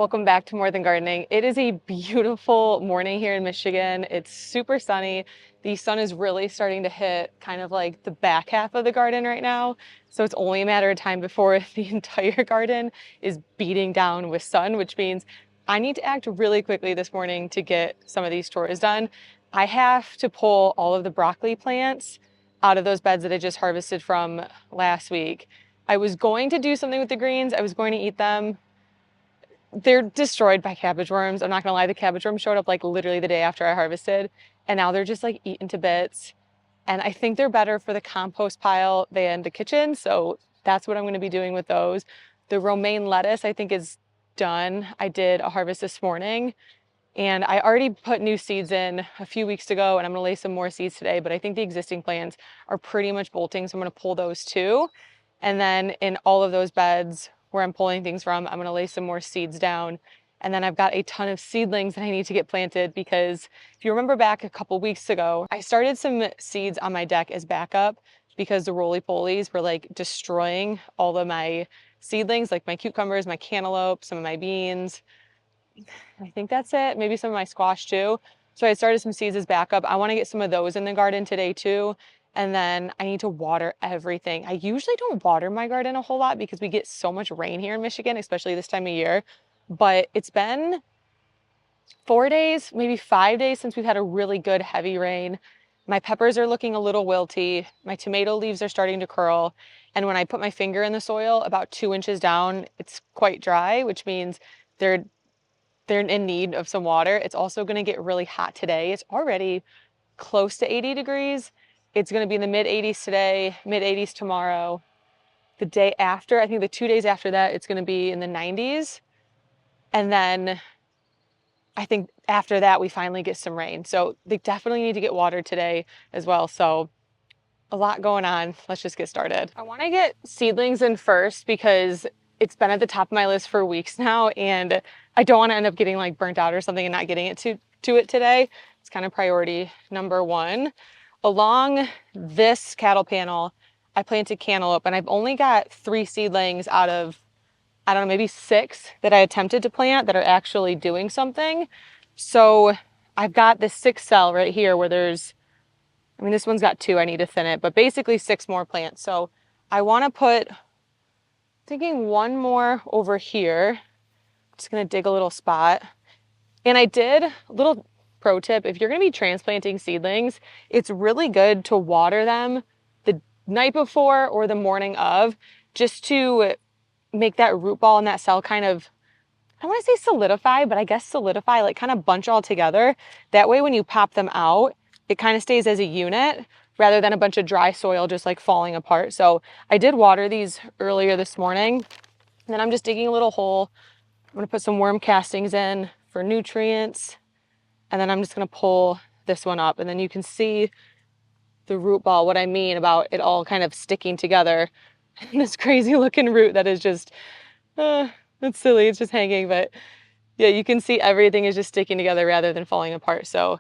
Welcome back to More Than Gardening. It is a beautiful morning here in Michigan. It's super sunny. The sun is really starting to hit kind of like the back half of the garden right now. So it's only a matter of time before the entire garden is beating down with sun, which means I need to act really quickly this morning to get some of these chores done. I have to pull all of the broccoli plants out of those beds that I just harvested from last week. I was going to do something with the greens. I was going to eat them. They're destroyed by cabbage worms. I'm not gonna lie, the cabbage worms showed up like literally the day after I harvested, and now they're just like eaten to bits. And I think they're better for the compost pile than the kitchen, so that's what I'm gonna be doing with those. The romaine lettuce I think is done. I did a harvest this morning, and I already put new seeds in a few weeks ago, and I'm gonna lay some more seeds today, but I think the existing plants are pretty much bolting, so I'm gonna pull those too. And then in all of those beds where I'm pulling things from, I'm gonna lay some more seeds down. And then I've got a ton of seedlings that I need to get planted because if you remember back a couple weeks ago, I started some seeds on my deck as backup because the roly-polies were like destroying all of my seedlings, like my cucumbers, my cantaloupe, some of my beans. I think that's it, maybe some of my squash too. So I started some seeds as backup. I wanna get some of those in the garden today too. And then I need to water everything. I usually don't water my garden a whole lot because we get so much rain here in Michigan, especially this time of year. But it's been 4 days, maybe 5 days since we've had a really good heavy rain. My peppers are looking a little wilty. My tomato leaves are starting to curl. And when I put my finger in the soil about 2 inches down, it's quite dry, which means they're in need of some water. It's also gonna get really hot today. It's already close to 80 degrees. It's gonna be in the mid 80s today, mid 80s tomorrow. The day after, I think the 2 days after that, it's gonna be in the 90s. And then I think after that, we finally get some rain. So they definitely need to get watered today as well. So a lot going on. Let's just get started. I wanna get seedlings in first because it's been at the top of my list for weeks now, and I don't wanna end up getting like burnt out or something and not getting it to it today. It's kind of priority number one. Along this cattle panel, I planted cantaloupe, and I've only got 3 seedlings out of, I don't know, maybe 6 that I attempted to plant that are actually doing something. So I've got this 6 cell right here where there's, I mean, this one's got 2, I need to thin it, but basically 6 more plants. So I want to put, thinking 1 more over here. I'm just going to dig a little spot. And I did, a little pro tip, if you're going to be transplanting seedlings, it's really good to water them the night before or the morning of, just to make that root ball and that cell kind of, I don't want to say solidify, but I guess solidify, like kind of bunch all together. That way when you pop them out, it kind of stays as a unit rather than a bunch of dry soil just like falling apart. So I did water these earlier this morning, and then I'm just digging a little hole. I'm going to put some worm castings in for nutrients. And then I'm just gonna pull this one up, and then you can see the root ball, what I mean about it all kind of sticking together. This crazy looking root that is just, it's silly, it's just hanging, but yeah, you can see everything is just sticking together rather than falling apart. So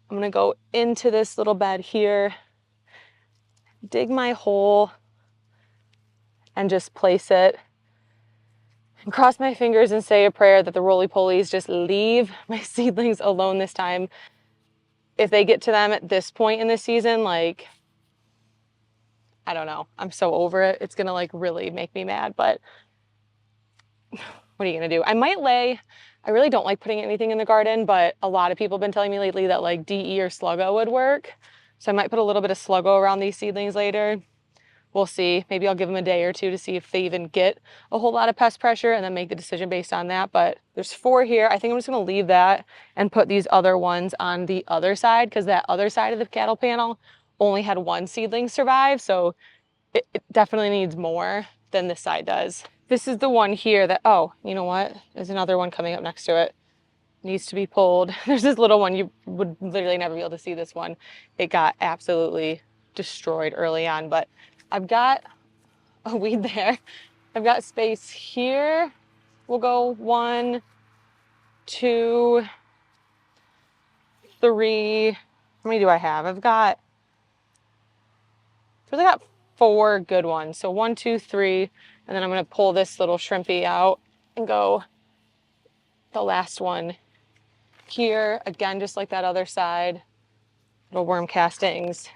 I'm gonna go into this little bed here, dig my hole, and just place it. And cross my fingers and say a prayer that the roly-polies just leave my seedlings alone this time. If they get to them at this point in the season, like, I don't know, I'm so over it. It's gonna like really make me mad, but what are you gonna do? I might lay, I really don't like putting anything in the garden, but a lot of people have been telling me lately that like DE or Sluggo would work. So I might put a little bit of Sluggo around these seedlings later. We'll see. Maybe I'll give them a day or 2 to see if they even get a whole lot of pest pressure and then make the decision based on that. But there's 4 here. I think I'm just gonna leave that and put these other ones on the other side, because that other side of the cattle panel only had 1 seedling survive. So it definitely needs more than this side does. This is the one here that, oh, you know what? There's another one coming up next to it. Needs to be pulled. There's this little one. You would literally never be able to see this one. It got absolutely destroyed early on, but I've got a weed there. I've got space here. We'll go 1, 2, 3. How many do I have? I've really got 4 good ones. So 1, 2, 3, and then I'm gonna pull this little shrimpy out and go the last one here. Again, just like that other side, little worm castings.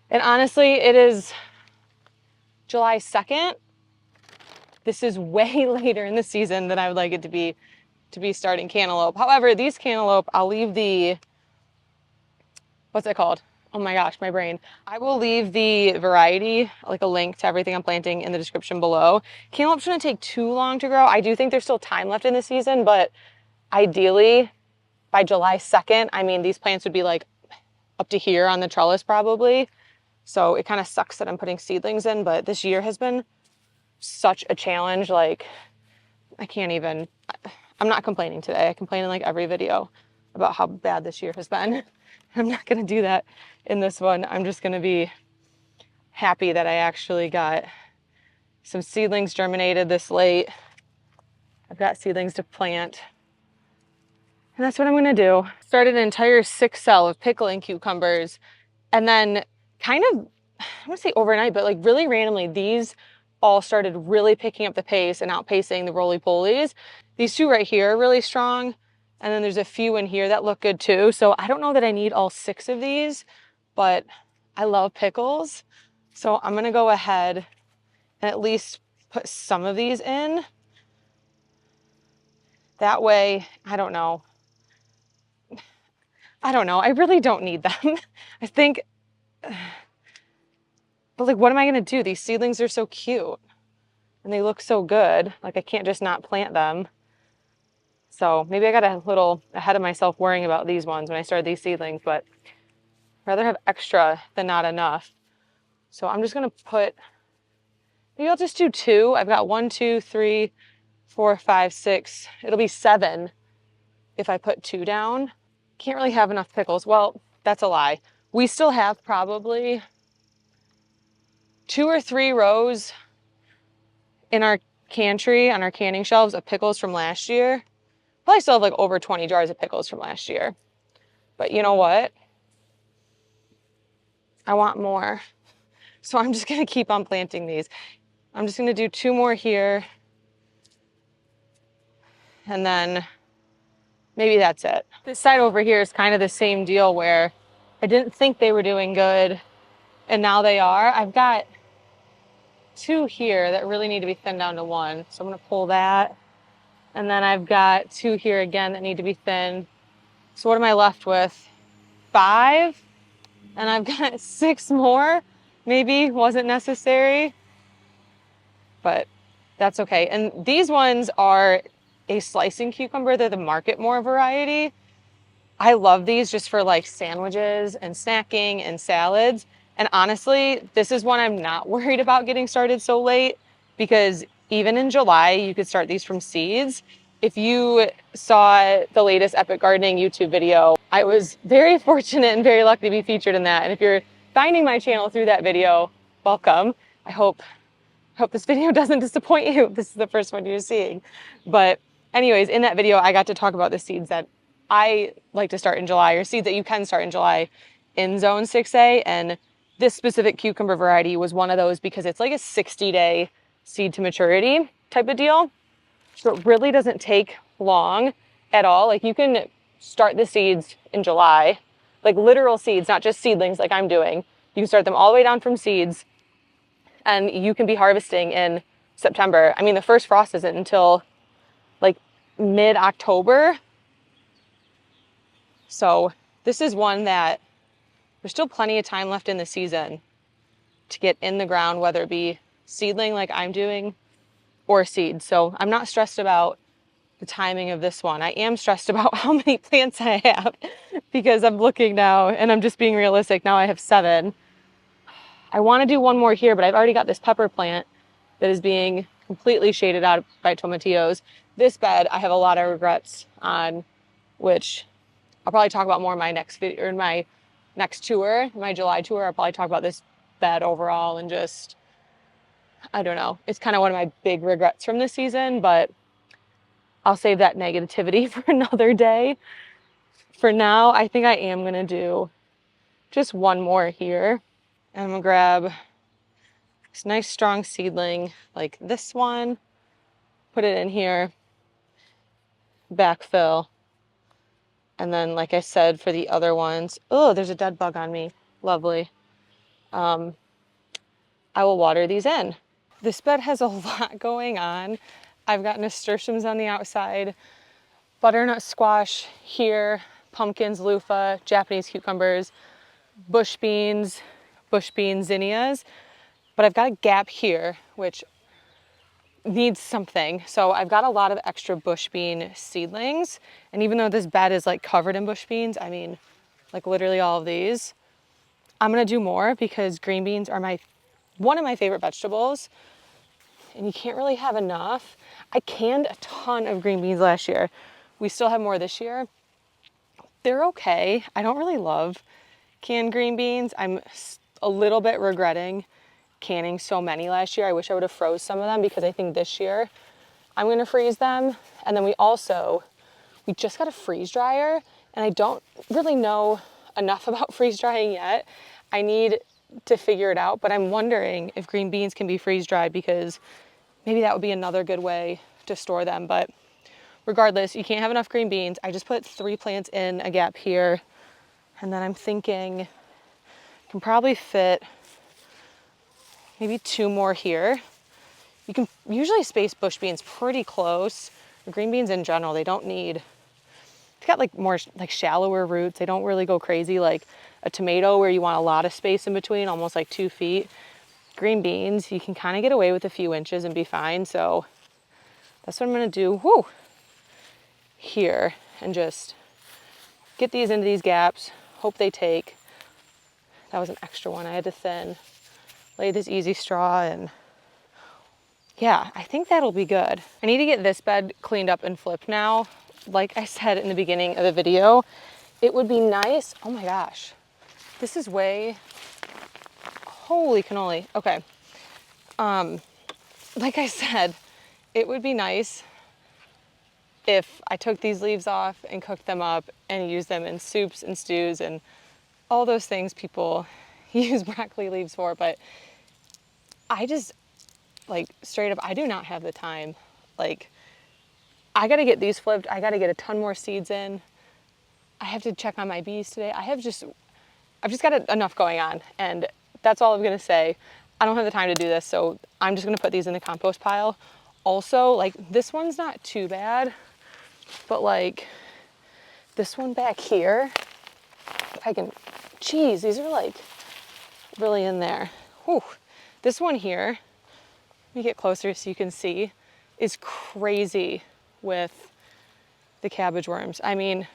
And honestly, it is July 2nd. This is way later in the season than I would like it to be starting cantaloupe. However, these cantaloupe, I'll leave the, what's it called? Oh my gosh, my brain. I will leave the variety, like a link to everything I'm planting in the description below. Cantaloupe shouldn't take too long to grow. I do think there's still time left in the season, but ideally by July 2nd, I mean, these plants would be like up to here on the trellis probably. So it kind of sucks that I'm putting seedlings in, but this year has been such a challenge. Like I can't even, I'm not complaining today. I complain in like every video about how bad this year has been. I'm not gonna do that in this one. I'm just gonna be happy that I actually got some seedlings germinated this late. I've got seedlings to plant. And that's what I'm gonna do. Started an entire 6 cell of pickling cucumbers, and then kind of, I wanna say overnight, but like really randomly, these all started really picking up the pace and outpacing the roly-polies. These two right here are really strong. And then there's a few in here that look good too. So I don't know that I need all 6 of these, but I love pickles. So I'm gonna go ahead and at least put some of these in. That way, I don't know. I really don't need them. I think, but like, what am I gonna do? These seedlings are so cute and they look so good. Like I can't just not plant them. So maybe I got a little ahead of myself worrying about these ones when I started these seedlings, but I'd rather have extra than not enough. So I'm just gonna put, maybe I'll just do 2. I've got 1, 2, 3, 4, 5, 6. It'll be 7 if I put 2 down. Can't really have enough pickles. Well, that's a lie. We still have probably 2 or 3 rows in our pantry on our canning shelves of pickles from last year. Probably still have like over 20 jars of pickles from last year. But you know what? I want more. So I'm just gonna keep on planting these. I'm just gonna do 2 more here. And then maybe that's it. This side over here is kind of the same deal where I didn't think they were doing good and now they are. I've got 2 here that really need to be thinned down to 1. So I'm gonna pull that. And then I've got 2 here again that need to be thinned. So what am I left with? 5? And I've got 6 more. Maybe wasn't necessary, but that's okay. And these ones are a slicing cucumber. They're the Marketmore variety. I love these just for like sandwiches and snacking and salads. And honestly, this is one I'm not worried about getting started so late, because even in July, you could start these from seeds. If you saw the latest Epic Gardening YouTube video, I was very fortunate and very lucky to be featured in that. And if you're finding my channel through that video, welcome. I hope this video doesn't disappoint you. This is the first one you're seeing. But anyways, in that video, I got to talk about the seeds that I like to start in July, or seeds that you can start in July in Zone 6A. And this specific cucumber variety was one of those because it's like a 60-day seed to maturity type of deal. So it really doesn't take long at all. Like you can start the seeds in July, like literal seeds, not just seedlings like I'm doing. You can start them all the way down from seeds and you can be harvesting in September. I mean, the first frost isn't until like mid-October. So this is one that there's still plenty of time left in the season to get in the ground, whether it be seedling like I'm doing or seed. So I'm not stressed about the timing of this one. I am stressed about how many plants I have because I'm looking now and I'm just being realistic. Now I have 7. I want to do 1 more here, but I've already got this pepper plant that is being completely shaded out by tomatillos. This bed I have a lot of regrets on, which I'll probably talk about more in my next video, or in my next tour, my July tour. I'll probably talk about this bed overall and just, I don't know. It's kind of one of my big regrets from this season, but I'll save that negativity for another day. For now, I think I am going to do just 1 more here. And I'm going to grab this nice strong seedling like this one, put it in here. backfill. And then, like I said, for the other ones, oh, there's a dead bug on me. Lovely. I will water these in. This bed has a lot going on. I've got nasturtiums on the outside, butternut squash here, pumpkins, loofah, Japanese cucumbers, bush beans, zinnias. But I've got a gap here, which needs something. So I've got a lot of extra bush bean seedlings. And even though this bed is like covered in bush beans, I mean, like literally all of these, I'm gonna do more because green beans are one of my favorite vegetables. And you can't really have enough. I canned a ton of green beans last year. We still have more this year. They're okay. I don't really love canned green beans. I'm a little bit regretting canning so many last year. I wish I would have froze some of them because I think this year I'm gonna freeze them. And then we just got a freeze dryer and I don't really know enough about freeze drying yet. I need to figure it out, but I'm wondering if green beans can be freeze dried because maybe that would be another good way to store them. But regardless, you can't have enough green beans. I just put 3 plants in a gap here. And then I'm thinking I can probably fit maybe 2 more here. You can usually space bush beans pretty close. Green beans in general, they've got like more like shallower roots. They don't really go crazy like a tomato where you want a lot of space in between, almost like 2 feet. Green beans, you can kind of get away with a few inches and be fine. So that's what I'm gonna do here and just get these into these gaps. Hope they take. That was an extra one I had to thin. Lay this easy straw and yeah, I think that'll be good. I need to get this bed cleaned up and flipped now. Like I said in the beginning of the video, it would be nice. Oh my gosh, this is holy cannoli. Okay. Like I said, it would be nice if I took these leaves off and cooked them up and used them in soups and stews and all those things people use broccoli leaves for, but I just, like, straight up, I do not have the time. Like, I gotta get these flipped. I gotta get a ton more seeds in. I have to check on my bees today. I've just got enough going on, and that's all I'm gonna say. I don't have the time to do this, so I'm just gonna put these in the compost pile. Also, like, this one's not too bad, but like this one back here, if I can, geez, these are like really in there. Whew. This one here, let me get closer so you can see, is crazy with the cabbage worms. I mean,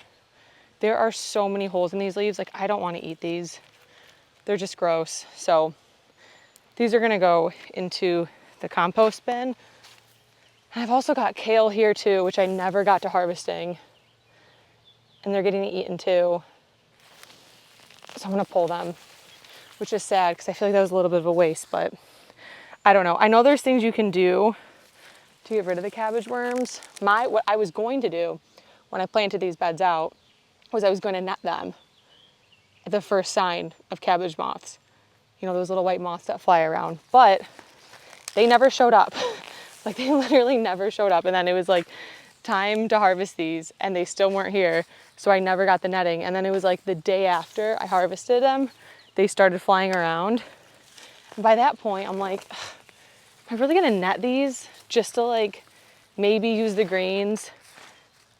there are so many holes in these leaves. Like, I don't want to eat these. They're just gross. So these are gonna go into the compost bin. I've also got kale here too, which I never got to harvesting. And they're getting eaten too. So I'm gonna pull them, which is sad because I feel like that was a little bit of a waste, but I don't know. I know there's things you can do to get rid of the cabbage worms. What I was going to do when I planted these beds out was I was going to net them at the first sign of cabbage moths. You know, those little white moths that fly around, but they never showed up. Like, they literally never showed up. And then it was like time to harvest these and they still weren't here. So I never got the netting. And then it was like the day after I harvested them, they started flying around. And by that point, I'm like, am I really gonna net these just to like maybe use the greens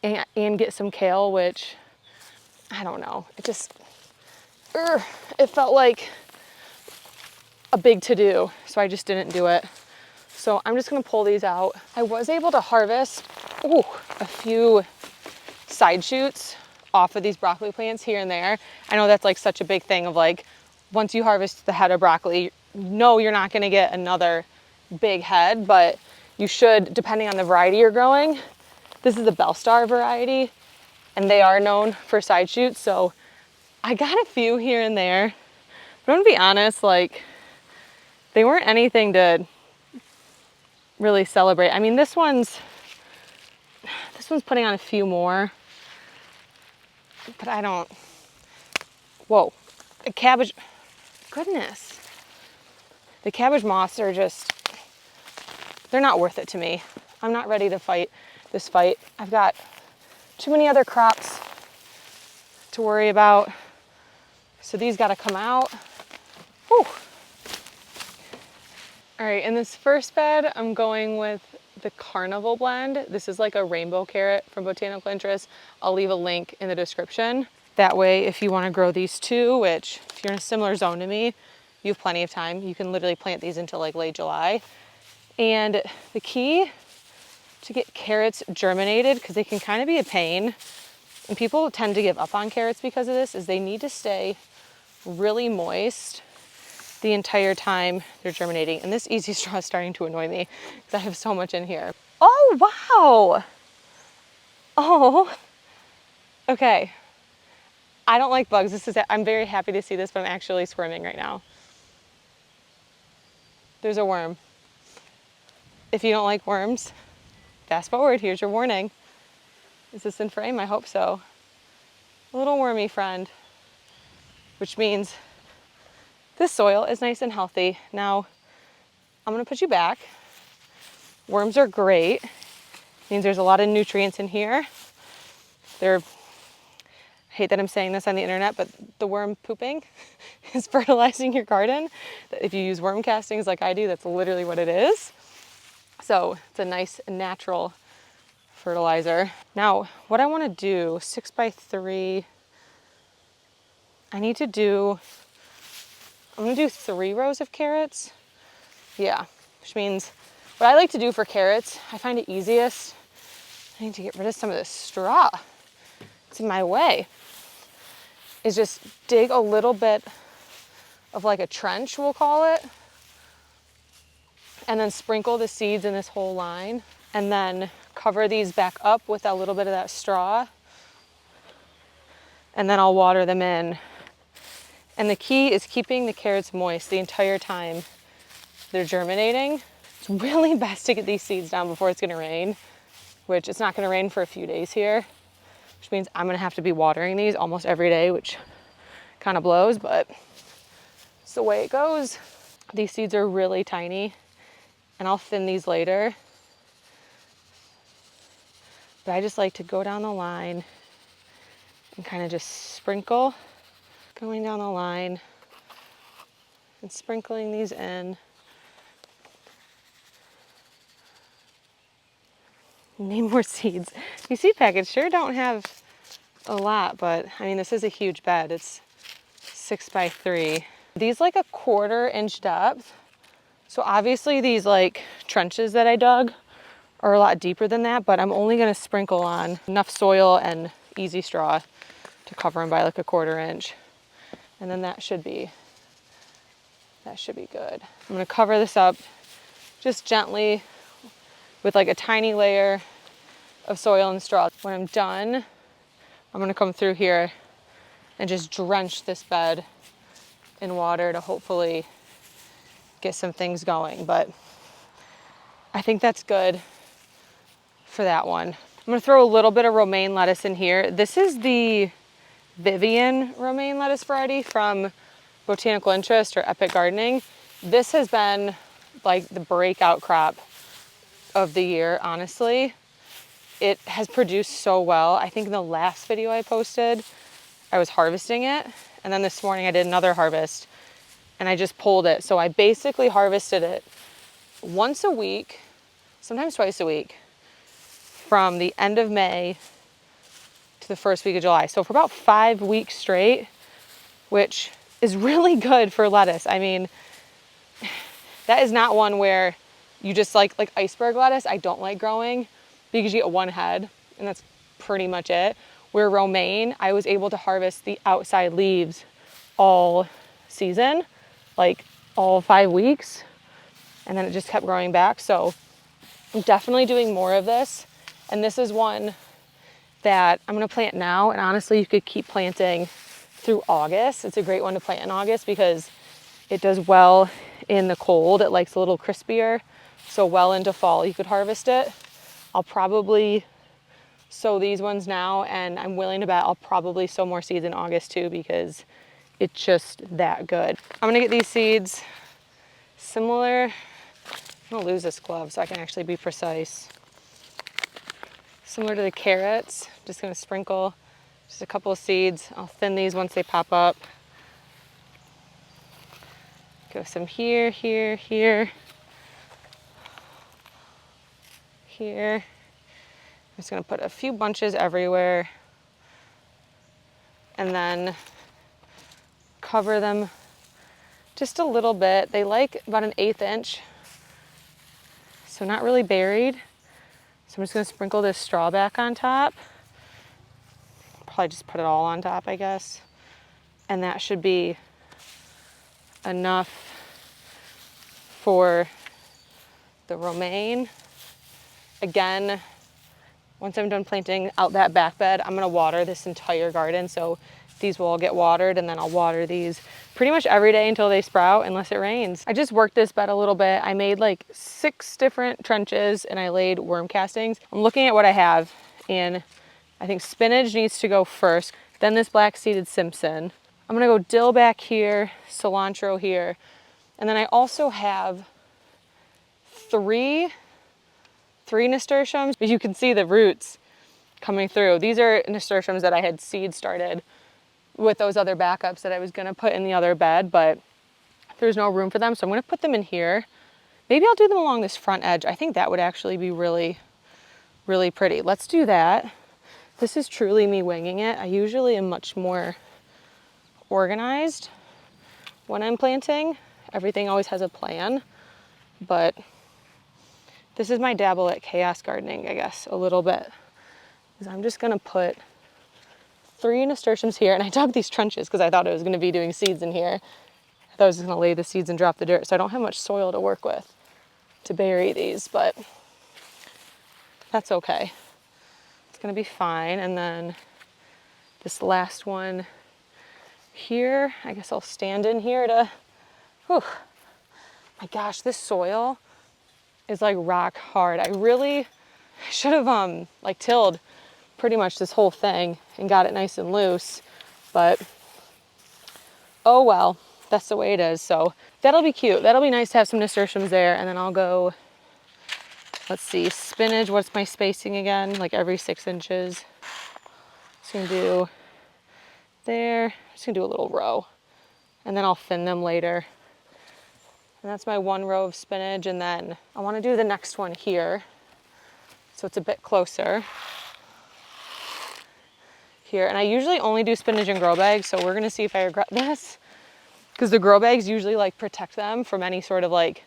and get some kale, which I don't know. It felt like a big to-do. So I just didn't do it. So I'm just gonna pull these out. I was able to harvest a few side shoots off of these broccoli plants here and there. I know that's like such a big thing of like, once you harvest the head of broccoli, no, you're not gonna get another big head, but you should, depending on the variety you're growing. This is the Belstar variety, and they are known for side shoots. So I got a few here and there. But I'm gonna be honest, like, they weren't anything to really celebrate. I mean, this one's putting on a few more, but I don't, whoa, the cabbage, goodness. The cabbage moths are just, they're not worth it to me. I'm not ready to fight this fight. I've got too many other crops to worry about. So these got to come out. Whew. All right, in this first bed, I'm going with the Carnival blend. This is like a rainbow carrot from Botanical Interest. I'll leave a link in the description. That way, if you want to grow these too, which if you're in a similar zone to me, you have plenty of time. You can literally plant these until like late July. And the key to get carrots germinated, because they can kind of be a pain, and people tend to give up on carrots because of this, is they need to stay really moist the entire time they're germinating. And this easy straw is starting to annoy me because I have so much in here. Oh, wow. Oh, okay. I don't like bugs. I'm very happy to see this, but I'm actually squirming right now. There's a worm. If you don't like worms, fast forward, here's your warning. Is this in frame? I hope so. A little wormy friend, which means this soil is nice and healthy. Now, I'm gonna put you back. Worms are great. Means there's a lot of nutrients in here. I hate that I'm saying this on the internet, but the worm pooping is fertilizing your garden. If you use worm castings like I do, that's literally what it is. So it's a nice natural fertilizer. Now, what I wanna do, 6x3, I'm gonna do 3 rows of carrots. Yeah, which means what I like to do for carrots, I find it easiest. I need to get rid of some of this straw. It's in my way. Is just dig a little bit of like a trench, we'll call it. And then sprinkle the seeds in this whole line. And then cover these back up with a little bit of that straw. And then I'll water them in. And the key is keeping the carrots moist the entire time they're germinating. It's really best to get these seeds down before it's gonna rain, which it's not gonna rain for a few days here, which means I'm gonna have to be watering these almost every day, which kind of blows, but it's the way it goes. These seeds are really tiny, and I'll thin these later. But I just like to go down the line and kind of just sprinkle, going down the line and sprinkling these in. Need more seeds. These seed packets sure don't have a lot, but I mean, this is a huge bed. It's 6x3. These like a 1/4 inch depth. So obviously these like trenches that I dug are a lot deeper than that, but I'm only gonna sprinkle on enough soil and easy straw to cover them by like a 1/4 inch. And then that should be good. I'm gonna cover this up just gently with like a tiny layer of soil and straw. When I'm done, I'm gonna come through here and just drench this bed in water to hopefully get some things going. But I think that's good for that one. I'm gonna throw a little bit of romaine lettuce in here. This is the Vivian romaine lettuce variety from Botanical Interest or Epic Gardening. This has been like the breakout crop of the year, honestly. It has produced so well. I think in the last video I posted, I was harvesting it. And then this morning I did another harvest and I just pulled it. So I basically harvested it once a week, sometimes twice a week, from the end of May to the first week of July. So for about 5 weeks straight, which is really good for lettuce. I mean, that is not one where you just like iceberg lettuce, I don't like growing because you get one head and that's pretty much it. Where romaine, I was able to harvest the outside leaves all season, like all 5 weeks, and then it just kept growing back. So I'm definitely doing more of this. And this is one that I'm gonna plant now, and honestly, you could keep planting through August. It's a great one to plant in August because it does well in the cold. It likes a little crispier. So well into fall, you could harvest it. I'll probably sow these ones now, and I'm willing to bet I'll probably sow more seeds in August too because it's just that good. I'm gonna get these seeds similar. I'm gonna lose this glove so I can actually be precise. Similar to the carrots, just gonna sprinkle just a couple of seeds. I'll thin these once they pop up. Go some here, here, here, here. I'm just gonna put a few bunches everywhere and then cover them just a little bit. They like about an 1/8 inch, so not really buried. So I'm just gonna sprinkle this straw back on top. Probably just put it all on top, I guess. And that should be enough for the romaine. Again, once I'm done planting out that back bed, I'm gonna water this entire garden. So these will all get watered, and then I'll water these pretty much every day until they sprout, unless it rains. I just worked this bed a little bit. I made like 6 different trenches and I laid worm castings. I'm looking at what I have, and I think spinach needs to go first, then this black seeded Simpson. I'm gonna go dill back here, cilantro here, and then I also have three nasturtiums. As you can see the roots coming through. These are nasturtiums that I had seed started with those other backups that I was gonna put in the other bed, but there's no room for them, so I'm gonna put them in here. Maybe I'll do them along this front edge. I think that would actually be really, really pretty. Let's do that. This is truly me winging it. I usually am much more organized when I'm planting. Everything always has a plan, but this is my dabble at chaos gardening, I guess, a little bit. Is I'm just gonna put 3 nasturtiums here, and I dug these trenches because I thought I was gonna be doing seeds in here. I thought I was just gonna lay the seeds and drop the dirt, so I don't have much soil to work with to bury these, but that's okay. It's gonna be fine. And then this last one here, I guess I'll stand in here to, whew. My gosh, this soil is like rock hard. I should have like tilled pretty much this whole thing and got it nice and loose, but oh well, that's the way it is. So that'll be cute. That'll be nice to have some nasturtiums there. And then I'll go, let's see, spinach. What's my spacing again? Like every 6 inches. Just gonna do there. Just gonna do a little row, and then I'll thin them later. And that's my 1 row of spinach. And then I want to do the next one here, so it's a bit closer here. And I usually only do spinach in grow bags, so we're gonna see if I regret this, because the grow bags usually like protect them from any sort of like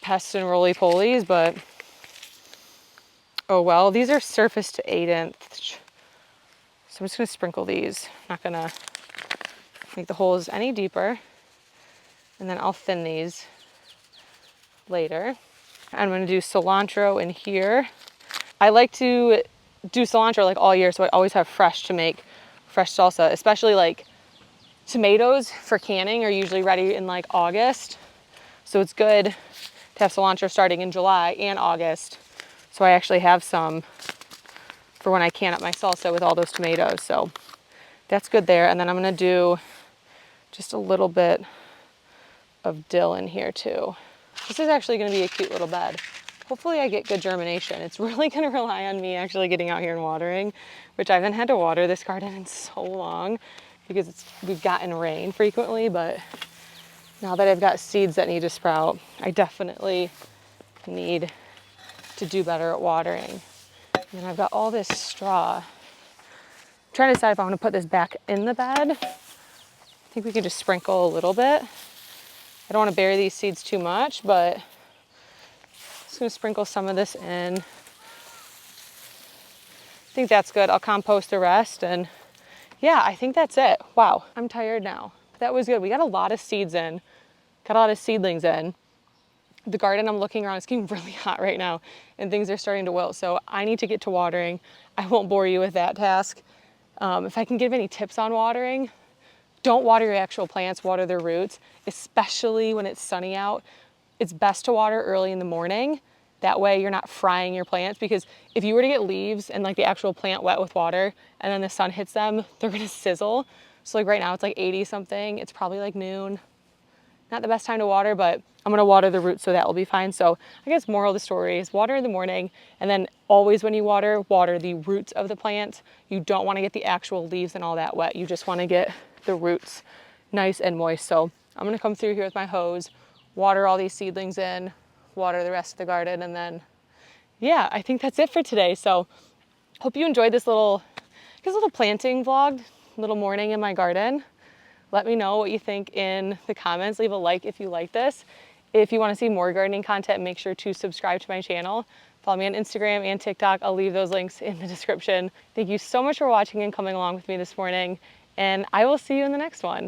pests and roly-polies, but oh well. These are surface to 1/8 inch, so I'm just gonna sprinkle these. Not gonna make the holes any deeper, and then I'll thin these later. I'm gonna do cilantro in here. I like to do cilantro like all year, so I always have fresh to make fresh salsa, especially like tomatoes for canning are usually ready in like August. So it's good to have cilantro starting in July and August. So I actually have some for when I can up my salsa with all those tomatoes. So that's good there. And then I'm gonna do just a little bit of dill in here too. This is actually gonna be a cute little bed. Hopefully I get good germination. It's really gonna rely on me actually getting out here and watering, which I haven't had to water this garden in so long because we've gotten rain frequently, but now that I've got seeds that need to sprout, I definitely need to do better at watering. And then I've got all this straw. I'm trying to decide if I want to put this back in the bed. I think we can just sprinkle a little bit. I don't want to bury these seeds too much, but I'm just going to sprinkle some of this in. I think that's good. I'll compost the rest, and yeah, I think that's it. Wow, I'm tired now. But that was good. We got a lot of seeds in, got a lot of seedlings in. The garden I'm looking around, it's getting really hot right now and things are starting to wilt. So I need to get to watering. I won't bore you with that task. If I can give any tips on watering, don't water your actual plants, water their roots, especially when it's sunny out. It's best to water early in the morning. That way you're not frying your plants, because if you were to get leaves and like the actual plant wet with water and then the sun hits them, they're gonna sizzle. So like right now it's like 80 something. It's probably like noon. Not the best time to water, but I'm gonna water the roots, so that will be fine. So I guess moral of the story is water in the morning, and then Always when you water, water the roots of the plant. You don't want to get the actual leaves and all that wet. You just want to get the roots nice and moist. So I'm going to come through here with my hose, water all these seedlings in, water the rest of the garden, and then yeah, I think that's it for today. So hope you enjoyed this little planting vlog, little morning in my garden. Let me know what you think in the comments. Leave a like if you like this. If you want to see more gardening content, make sure to subscribe to my channel. Follow me on Instagram and TikTok. I'll leave those links in the description. Thank you so much for watching and coming along with me this morning, and I will see you in the next one.